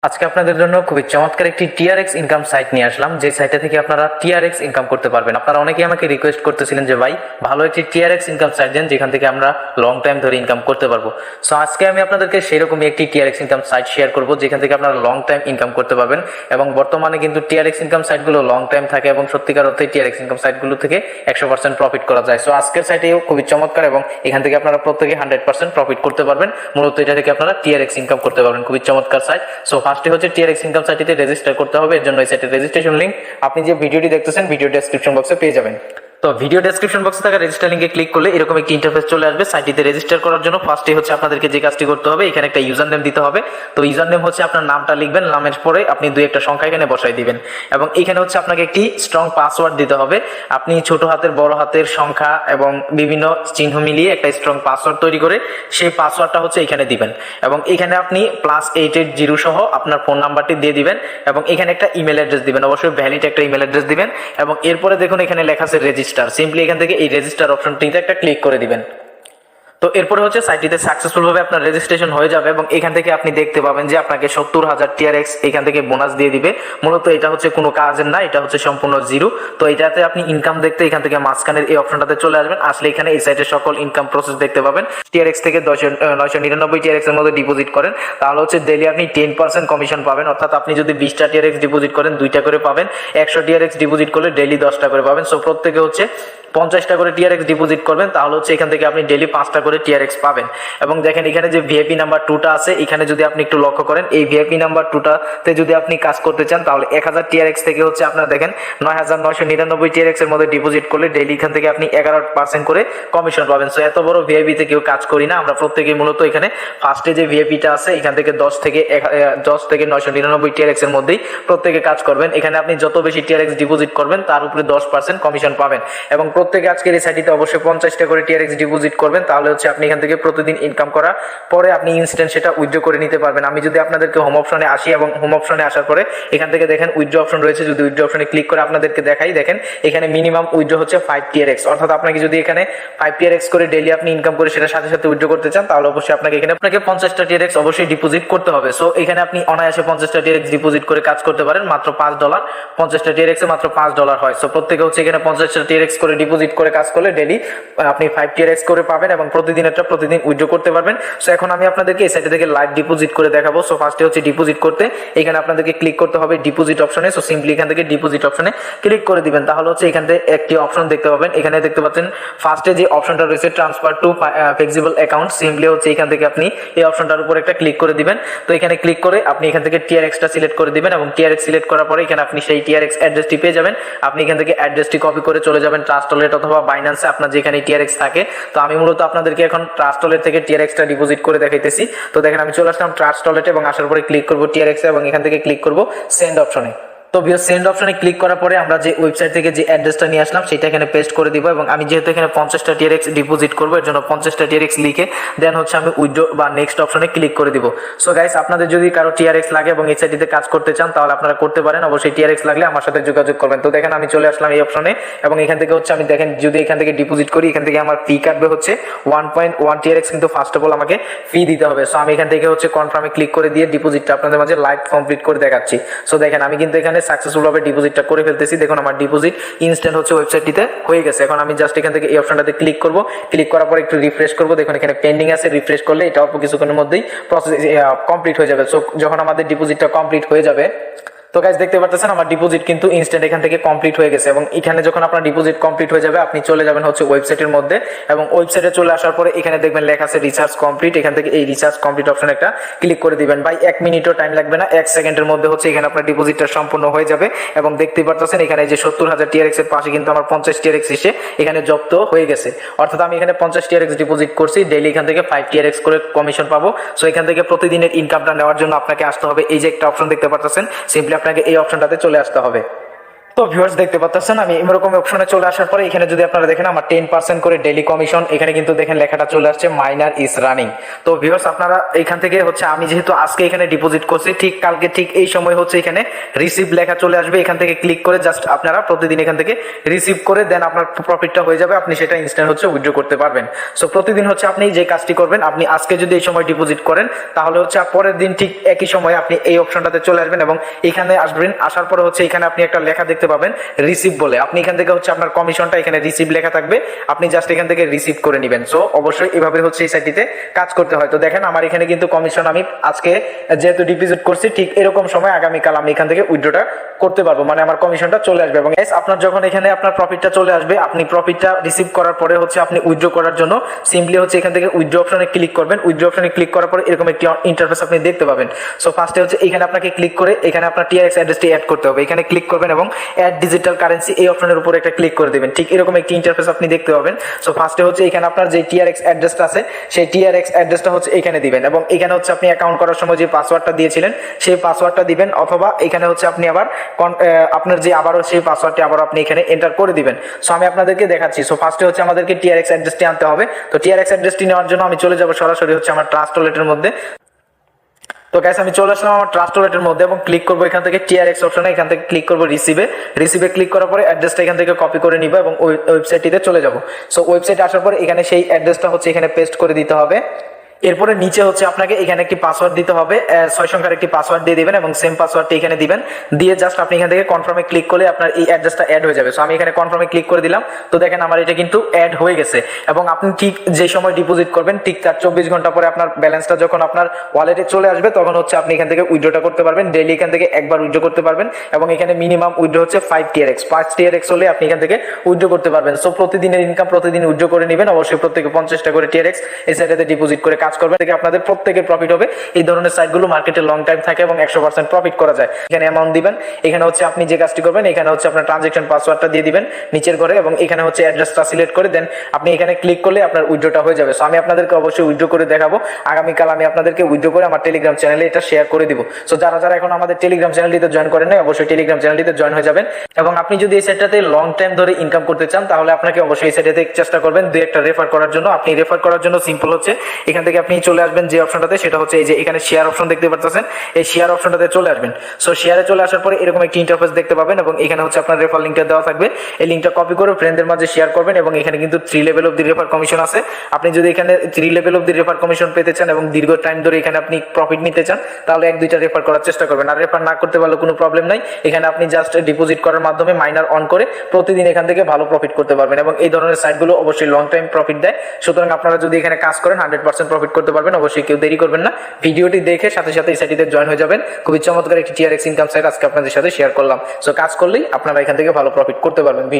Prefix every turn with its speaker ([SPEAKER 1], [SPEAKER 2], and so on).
[SPEAKER 1] আজকে আপনাদের জন্য খুবই চমৎকার একটি টিআরএক্স ইনকাম সাইট নিয়ে আসলাম, যে সাইটে থেকে আপনারা টিআরএক্স ইনকাম করতে পারবেন। আপনারা অনেকেই আমাকে রিকোয়েস্ট করতেছিলেন যে ভাই ভালো একটি টিআরএক্স ইনকাম সাইট দেন যেখান থেকে আমরা লং টাইম ধরে ইনকাম করতে পারবো। সো আজকে আমি আপনাদেরকে সেরকমই একটি টিআরএক্স ইনকাম সাইট শেয়ার করব যেখান থেকে আপনারা লং টাইম ইনকাম করতে পারবেন। এবং বর্তমানে কিন্তু টিআরএক্স ইনকাম সাইটগুলো লং টাইম থাকে এবং সত্যিকার অর্থে টিআরএক্স ইনকাম সাইটগুলো থেকে 100% প্রফিট করা যায়। সো আজকের সাইটেও খুবই চমৎকার এবং এখান থেকে আপনারা প্রত্যেকে 100% প্রফিট করতে পারবেন। মূলত এটা থেকে আপনারা টিআরএক্স ইনকাম করতে পারবেন। খুবই চমৎকার সাইট। সো ফার্স্টে হচ্ছে টিআরএক্স ইনকাম সাইটটিতে রেজিস্টার করতে হবে। এর জন্য এই সাইটের রেজিস্ট্রেশন লিংক আপনি যে ভিডিওটি দেখতেছেন ভিডিও ডেসক্রিপশন বক্সে পেয়ে যাবেন। তো ভিডিও ডেসক্রিপশন বক্সে থাকা রেজিস্টার লিংকে ক্লিক করলে এরকম একটি ইন্টারফেস চলে আসবে। সাইটটিতে রেজিস্টার করার জন্য ফার্স্টে হচ্ছে আপনাদেরকে যে কাজটি করতে হবে, এখানে একটা ইউজার নেম দিতে হবে। তো ইউজার নেম হচ্ছে আপনার নামটা লিখবেন, নামের পরে আপনি দুই একটা সংখ্যা এখানে বসাই দিবেন এবং এখানে হচ্ছে আপনাকে একটি স্ট্রং পাসওয়ার্ড দিতে হবে। আপনি ছোট হাতের বড় হাতের সংখ্যা এবং বিভিন্ন চিহ্ন মিলিয়ে একটা স্ট্রং পাসওয়ার্ড তৈরি করে সেই পাসওয়ার্ডটা হচ্ছে এখানে দিবেন এবং এখানে আপনি +880 সহ আপনার ফোন নাম্বারটি দিয়ে দিবেন এবং এখানে একটা ইমেল অ্যাড্রেস দিবেন, অবশ্যই ভ্যালিড একটা ইমেল অ্যাড্রেস দিবেন এবং এরপরে দেখুন এখানে লেখা আছে রেজিস্টার। সিম্পলি এখান থেকে এই রেজিস্টার অপশনটিতে একটা ক্লিক করে দিবেন। তো এরপরে হচ্ছে সাইটটিতে সাকসেসফুল ভাবে আপনার রেজিস্ট্রেশন হয়ে যাবে এবং এখান থেকে আপনি দেখতে পাবেন যে আপনাকে 70,000 টিআরএক্স এখান থেকে বোনাস দিয়ে দিবে। মূলত এটা হচ্ছে কোনো কাজের না, এটা হচ্ছে সম্পূর্ণ জিরো। তো এটাতে আপনি ইনকাম দেখতে এখান থেকে মাঝখানের এই অপশনটাতে চলে আসবেন। আসলে এখানে এই সাইটের সকল ইনকাম প্রসেস দেখতে পাবেন। টিআরএক্স থেকে 999 টিআরএক্স এর মধ্যে ডিপোজিট করেন তাহলে হচ্ছে ডেইলি আপনি 10% কমিশন পাবেন। অর্থাৎ আপনি যদি 20টা টিআরএক্স ডিপোজিট করেন 2টা করে পাবেন। 100 টিআরএক্স ডিপোজিট করলে ডেইলি 10টা করে পাবেন। সো প্রত্যেকে হচ্ছে 50টা করে টিআরএক্স ডিপোজিট করবেন তাহলে হচ্ছে এখান থেকে আপনি ডেইলি 5টা করে টিআরএক্স পাবেন। এবং দেখেন এখানে যে ভিআইপি নাম্বার 2টা আছে, এখানে যদি আপনি একটু লক্ষ্য করেন এই ভিআইপি নাম্বার 2টাতে যদি আপনি কাজ করতে চান তাহলে 1000 টিআরএক্স থেকে হচ্ছে আপনার দেখেন 9999 টিআরএক্স এর মধ্যে ডিপোজিট করলে ডেইলি এখান থেকে আপনি 11% করে কমিশন পাবেন। সো এত বড় ভিআইপি তে কেউ কাজ করি না আমরা, প্রত্যেকেই মূলত এখানে ফার্স্টে যে ভিআইপিটা আছে এখান থেকে 10 থেকে 999 টিআরএক্স এর মধ্যেই প্রত্যেকে কাজ করবেন। এখানে আপনি যত বেশি টিআরএক্স ডিপোজিট করবেন তার উপরে 10% কমিশন পাবেন এবং প্রত্যেকে আজকের এই সাইটটিতে অবশ্যই 50টা করে টিআরএক্স ডিপোজিট করবেন তাহলে হচ্ছে আপনি এখান থেকে প্রতিদিন ইনকাম করা পরে আপনি ইনস্ট্যান্ট সেটা উইথড্র করে নিতে পারবেন। আমি যদি আপনাদেরকে হোম অপশনে আসি এবং হোম অপশনে আসার পরে এখান থেকে দেখেন উইথড্র অপশন রয়েছে, যদি উইথড্র অপশনে ক্লিক করে আপনাদেরকে দেখাই, দেখেন এখানে মিনিমাম উইথড্র হচ্ছে 5 টিআরএক্স। অর্থাৎ আপনাকে যদি এখানে 5 টিআরএক্স করে ডেইলি আপনি ইনকাম করে সেটার সাথে সাথে উইথড্র করতে চান তাহলে অবশ্যই আপনাকে 50টা টিআরএক্স অবশ্যই ডিপোজিট করতে হবে। সো এখানে আপনি অনায়াসে 50টা টিআরএক্স ডিপোজিট করে কাজ করতে পারেন মাত্র $5। 50টা টিআরএক্স এ মাত্র $5 হয়। সো প্রত্যেকে হচ্ছে এখানে 50টা টিআরএক্স করে ডিপোজিট করে কাজ করলে ডেইলি আপনি 5 টিআরএক্স করে পাবেন এবং প্রতিদিন উইথড্র করতে পারবেন। সো এখন আমি আপনাদেরকে এই সাইটে থেকে লাইভ ডিপোজিট করে দেখাবো। সো ফার্স্টে হচ্ছে ডিপোজিট করতে এখানে আপনাদেরকে ক্লিক করতে হবে ডিপোজিট অপশনে। সো সিম্পলি এখান থেকে ডিপোজিট অপশনে ক্লিক করে দিবেন তাহলে হচ্ছে এখান থেকে একটি অপশন দেখতে পাবেন। এখানে দেখতে পাচ্ছেন ফার্স্টে যে অপশনটা রয়েছে transfer to flexible account, simply হচ্ছে এখান থেকে আপনি এই অপশনটার উপর একটা ক্লিক করে দিবেন। তো এখানে ক্লিক করে আপনি এখান থেকে টিআরএক্সটা সিলেক্ট করে দিবেন এবং টিআরএক্স সিলেক্ট করার পরে এখানে আপনি সেই টিআরএক্স অ্যাড্রেসটি পেয়ে যাবেন। আপনি এখান থেকে অ্যাড্রেসটি কপি করে চলে যাবেন ট্রাস্ট ওয়ালেট অথবা বাইন্যান্সে আপনার যেখানে টিআরএক্স থাকে। তো আমি মূলত আপনাদেরকে এখন ট্রাস্ট ওয়ালেট থেকে টিআরএক্সটা ডিপোজিট করে দেখাইতেছি। তো দেখেন আমি চলে আসলাম ট্রাস্ট ওয়ালেটে এবং আসার পরে ক্লিক করব টিআরএক্স এবং এখান থেকে ক্লিক করব সেন্ড অপশনে। তো সেন্ড অপশনে ক্লিক করার পরে আমরা যে ওয়েবসাইট থেকে যে অ্যাড্রেসটা নিয়ে আসলাম সেটা এখানে পেস্ট করে দিব এবং আমি যেহেতু এখানে 50টা টিআরএক্স ডিপোজিট করবো এর জন্য 50টা টিআরএক্স লিখে দেন হচ্ছে আমি উইথড্র বা নেক্সট অপশনে ক্লিক করে দিব। সো গাইস আপনাদের যদি কারো টিআরএক্স লাগে এবং এই সাইটটিতে কাজ করতে চান তাহলে আপনারা করতে পারেন, অবশ্যই টিআরএক্স লাগলে আমার সাথে যোগাযোগ করবেন। তো দেখেন আমি চলে আসলাম এই অপশনে এবং এখান থেকে হচ্ছে আমি দেখেন যদি এখান থেকে ডিপোজিট করি এখান থেকে আমার ফি কাটবে হচ্ছে 1.1 টিআরএক্স, কিন্তু ফার্স্ট অফ অল আমাকে ফি দিতে হবে। সো আমি এখান থেকে হচ্ছে কনফার্মে ক্লিক করে দিয়ে ডিপোজিটটা আপনাদের মাঝে লাইভ কমপ্লিট করে দেখাচ্ছি। সো দেখেন আমি কিন্তু এখানে সাকসেসফুল ভাবে ডিপোজিটটা করে ফেলতেছি। দেখুন আমার ডিপোজিট ইনস্ট্যান্ট হচ্ছে ওয়েবসাইটটিতে হয়ে গেছে। এখন আমি জাস্ট এখান থেকে এই অপশনটাতে ক্লিক করব, ক্লিক করার পর একটু রিফ্রেশ করব। দেখুন এখানে পেন্ডিং আছে, রিফ্রেশ করলে এটা অল্প কিছুক্ষণের মধ্যেই প্রসেস কমপ্লিট হয়ে যাবে। সো যখন আমাদের ডিপোজিটটা কমপ্লিট হয়ে যাবে তো গাইস দেখতে পাচ্ছেন আমার ডিপোজিট কিন্তু ইনস্ট্যান্ট এখান থেকে কমপ্লিট হয়ে গেছে এবং এখানে যখন আপনার ডিপোজিট কমপ্লিট হয়ে যাবে আপনি চলে যাবেন হচ্ছে ওয়েবসাইটের মধ্যে এবং ওয়েবসাইটে চলে আসার পরে এখানে দেখবেন লেখা আছে রিচার্জ কমপ্লিট। এখান থেকে এই রিচার্জ কমপ্লিট অপশন একটা ক্লিক করে দিবেন। ভাই 1 মিনিটও টাইম লাগবে না, 1 সেকেন্ডের মধ্যে হচ্ছে এখানে আপনার ডিপোজিটটা সম্পূর্ণ হয়ে যাবে এবং দেখতেই পাচ্ছেন এখানে যে 70,000 টিআরএক্স এর পাশে কিন্তু আমার 50 টিআরএক্স এসে এখানে জব্দ হয়ে গেছে। অর্থাৎ আমি এখানে 50 টিআরএক্স ডিপোজিট করছি, ডেইলি এখান থেকে 5 টিআরএক্স করে কমিশন পাবো। সো এখান থেকে প্রতিদিনের ইনকামটা নেওয়ার জন্য আপনাকে আসতে হবে এই যে একটা অপশন দেখতে পাচ্ছেন, সিম্পলি আপনাকে এই অপশনটাতে চলে আসতে হবে। তো ভিউয়ার্স দেখতে পাচ্ছেন আমি এরকম অপশনে চলে আসার পরে এখানে যদি আপনারা দেখেন আমার 10% করে ডেইলি কমিশন, এখানে কিন্তু দেখেন লেখাটা চলে আসছে মাইনার ইজ রানিং। তো ভিউয়ার্স আপনারা এখান থেকে হচ্ছে আমি যেহেতু আজকে এখানে ডিপোজিট করছি, ঠিক কালকে ঠিক এই সময় হচ্ছে এখানে রিসিভ লেখা চলে আসবে, এখান থেকে ক্লিক করে জাস্ট আপনারা প্রতিদিন এখান থেকে রিসিভ করে দেন আপনার প্রফিটটা হয়ে যাবে, আপনি সেটা ইনস্ট্যান্ট হচ্ছে উইথড্র করতে পারবেন। সো প্রতিদিন হচ্ছে আপনি যে কাজটি করবেন, আপনি আজকে যদি এই সময় ডিপোজিট করেন তাহলে হচ্ছে পরের দিন ঠিক একই সময় আপনি এই অপশনটাতে চলে আসবেন এবং এখানে আসবেন, আসার পরে হচ্ছে এখানে আপনি একটা লেখা দেখতে পাবেন রিসিভ বলে, আপনি এখান থেকে হচ্ছে আপনার কমিশনটা এখানে রিসিভ লেখা থাকবে, আপনি জাস্ট এখান থেকে রিসিভ করে নেবেন। সো অবশ্যই এভাবে হচ্ছে এই সাইটটিতে কাজ করতে হয়। তো দেখেন আমার এখানে কিন্তু কমিশন আমি আজকে যেহেতু ডিপোজিট করছি, ঠিক এরকম সময় আগামীকাল আমি এখান থেকে উইথড্রটা করতে পারবো, মানে আমার কমিশনটা চলে আসবে। এবং আপনার যখন এখানে আপনার প্রফিটটা চলে আসবে, আপনি প্রফিটটা রিসিভ করার পরে হচ্ছে আপনি উইথড্র করার জন্য সিম্পলি হচ্ছে এখান থেকে উইথড্র অপশনে ক্লিক করবেন। উইথড্র অপশনে ক্লিক করার পরে এরকম একটি ইন্টারফেস আপনি দেখতে পাবেন। সো ফার্স্টে হচ্ছে এখানে আপনাকে ক্লিক করে এখানে আপনার টিআরএক্স অ্যাড্রেসটি অ্যাড করতে হবে, এখানে ক্লিক করবেন এবং অ্যাড ডিজিটাল কারেন্সি এই অপশনের উপরে একটা ক্লিক করে দিবেন। ঠিক এরকম একটি ইন্টারফেস আপনি দেখতে পাবেন। সো ফার্স্টে হচ্ছে এখানে আপনার যে টিআরএক্স অ্যাড্রেসটা আছে সেই টিআরএক্স অ্যাড্রেসটা হচ্ছে এখানে দিবেন এবং এখানে হচ্ছে আপনি অ্যাকাউন্ট করার সময় যে পাসওয়ার্ডটা দিয়েছিলেন সেই পাসওয়ার্ডটা দিবেন, অথবা এখানে হচ্ছে আপনি আবার আপনার যে আবারও সেই পাসওয়ার্ডটি আবার আপনি এখানে এন্টার করে দিবেন। সো আমি আপনাদেরকে দেখাচ্ছি। সো ফার্স্টে হচ্ছে আমাদেরকে টিআরএক্স অ্যাড্রেসটি আনতে হবে। তো টিআরএক্স অ্যাড্রেসটি নেওয়ার জন্য আমি চলে যাব সরাসরি হচ্ছে আমার ট্রাস্ট ওয়ালেটের মধ্যে। তো গাইস আমি চলে আসলাম আমার ট্রাস্ট ওয়ালেটের মধ্যে এবং ক্লিক করবো এখান থেকে টিআরএক্স অপশনে, এখান থেকে ক্লিক করবো রিসিভে ক্লিক করার পরে অ্যাড্রেসটা এখান থেকে কপি করে নিব এবং ওই ওয়েবসাইটটিতে চলে যাব। সো ওয়েবসাইটে আসার পরে এখানে সেই অ্যাড্রেসটা হচ্ছে এখানে পেস্ট করে দিতে হবে। এরপরে নিচে হচ্ছে আপনাকে এখানে একটি পাসওয়ার্ড দিতে হবে, 6 সংখ্যার একটি পাসওয়ার্ড দিয়ে দিবেন এবং সেম পাসওয়ার্ডটি এখানে দিবেন, দিয়ে জাস্ট আপনি এখান থেকে কনফার্মে ক্লিক করলে আপনার এই অ্যাড্রেসটা অ্যাড হয়ে যাবে। সো আমি এখানে কনফার্মে ক্লিক করে দিলাম। তো দেখেন আমার এটা কিন্তু অ্যাড হয়ে গেছে এবং আপনি ঠিক যে সময় ডিপোজিট করবেন ঠিক তার 24 ঘন্টা পরে আপনার ব্যালেন্সটা যখন আপনার ওয়ালেটে চলে আসবে তখন হচ্ছে আপনি এখান থেকে উইথড্রটা করতে পারবেন। ডেইলি এখান থেকে একবার উইথড্র করতে পারবেন এবং এখানে মিনিমাম উইথড্র হচ্ছে 5 টিআরএক্স হলে আপনি এখান থেকে উইথড্র করতে পারবেন। সো প্রতিদিনের ইনকাম প্রতিদিন উইথড্র করে নেবেন, অবশ্যই প্রত্যেকে 50টা করে টিআরএক্স এই সাইটে ডিপোজিট করে কাজ করবেন, থেকে আপনাদের প্রত্যেকের প্রফিট হবে। এই ধরনের সাইটগুলো মার্কেটে লং টাইম থাকে এবং 100% প্রফিট করা যায়। এখানে অ্যামাউন্ট দিবেন, এখানে হচ্ছে আপনি যে কাজটি করবেন এখানে হচ্ছে আপনার ট্রানজাকশন পাসওয়ার্ডটা দিয়ে দিবেন নিচের ঘরে এবং এখানে হচ্ছে অ্যাড্রেসটা সিলেক্ট করে দেন আপনি এখানে ক্লিক করলে আপনার উইথড্রটা হয়ে যাবে। সো আমি আপনাদেরকে অবশ্যই উইথড্র করে দেখাবো, আগামীকাল আমি আপনাদেরকে উইথড্র করে আমার টেলিগ্রাম চ্যানেলে এটা শেয়ার করে দিব। সো যারা যারা এখন আমাদের টেলিগ্রাম চ্যানেলটিতে জয়েন করেন নাই অবশ্যই টেলিগ্রাম চ্যানেলটিতে জয়েন হয়ে যাবেন এবং আপনি যদি এই সাইটটাতে লং টাইম ধরে ইনকাম করতে চান তাহলে আপনাকে অবশ্যই এই সাইটটাতে চেষ্টা করবেন দুই একটা রেফার করার জন্য। আপনি রেফার করার জন্য সিম্পল হচ্ছে এখান থেকে আপনি চলে আসবেন যে অপশনটাতে, সেটা হচ্ছে এই যে এখানে শেয়ার অপশন দেখতে পাচ্ছেন, এই শেয়ার অপশনটাতে চলে আসবেন। সো শেয়ারে চলে আসার পরে এরকম একটি ইন্টারফেস দেখতে পাবেন এবং এখানে হচ্ছে আপনার রেফার লিংকটা দেওয়া থাকবে, এই লিংকটা কপি করে ফ্রেন্ডদের মাঝে শেয়ার করবেন এবং এখানে কিন্তু 3 level of the refer commission আছে। আপনি যদি এখানে 3 level of the refer commission পেতে চান এবং দীর্ঘ টাইম ধরে এখানে আপনি প্রফিট নিতে চান তাহলে 1-2টা রেফার করার চেষ্টা করবেন। আর রেফার না করতে পারলে কোনো প্রবলেম নাই, এখানে আপনি জাস্ট ডিপোজিট করার মাধ্যমে মাইনার অন করে প্রতিদিন এখান থেকে ভালো প্রফিট করতে পারবেন এবং এই ধরনের সাইটগুলো অবশ্যই লং টাইম প্রফিট দেয়। সুতরাং আপনারা যদি এখানে কাজ করেন 100% প্রফিট করতে পারবেন। অবশ্যই কেউ দেরি করবেন না, ভিডিওটি দেখে সাথে সাথে এই সাইটটিতে জয়েন হয়ে যাবেন। খুবই চমৎকার একটি টিআরএক্স ইনকাম সাইট আজকে আপনাদের সাথে শেয়ার করলাম। সো কাজ করলেই আপনারা এখান থেকে ভালো প্রফিট করতে পারবেন।